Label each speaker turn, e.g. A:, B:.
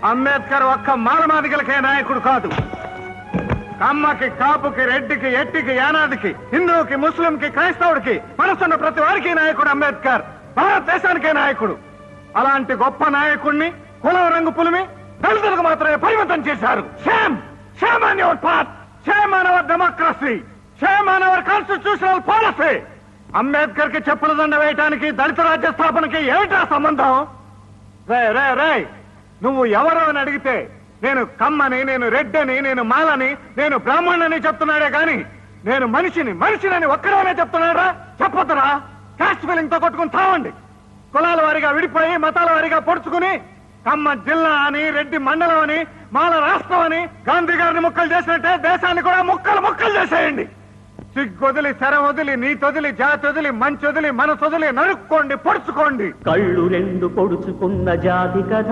A: అంబేద్కర్ ఒక్క మాలమాదిగలకే నాయకుడు కాదు. కమ్మకి, కాపుకి, రెడ్డికి, ఎట్టికి, యానాదికి, హిందువుకి, ముస్లింకి, క్రైస్తవుడికి మనసున్న ప్రతి వారికి నాయకుడు అంబేద్కర్. భారతదేశానికే నాయకుడు. అలాంటి గొప్ప నాయకుడిని కులం రంగు పులిమి దళితులకు మాత్రమే పరిమితం చేశారు. Shame shame on your part, shame on our democracy, shame on hour constitutional policy. Ambedkar కి చెప్పుల దండ వేయటానికి దళిత రాజ్య స్థాపనకి ఏమిటా సంబంధం? రే రే రే, నువ్వు ఎవరు అని అడిగితే నేను కమ్మని, నేను రెడ్డని, నేను మాలని, నేను బ్రాహ్మణుని చెప్తున్నాడే గాని నేను మనిషిని ఒక్కడనే చెప్తున్నాడా? చెప్పొద్దురా. కాస్ట్ ఫీలింగ్ తో కొట్టుకుని తావండి. కులాల వారిగా విడిపోయి మతాల వారిగా పొడుచుకుని కమ్మ జిల్లా అని, రెడ్డి మండలం అని, మాల రాష్ట్రం అని గాంధీ గారిని ముక్కలు చేసినట్టే దేశాన్ని కూడా ముక్కలు చేసేయండి. సిగ్గొదిలి, శరం వదిలి, నీతొదిలి, జాతి వదిలి, మంచి వదిలి, మనసొదిలి నరుక్కోండి, పొడుచుకోండి.
B: కళ్ళు రెండు పొడుచుకున్న జాతి కథ.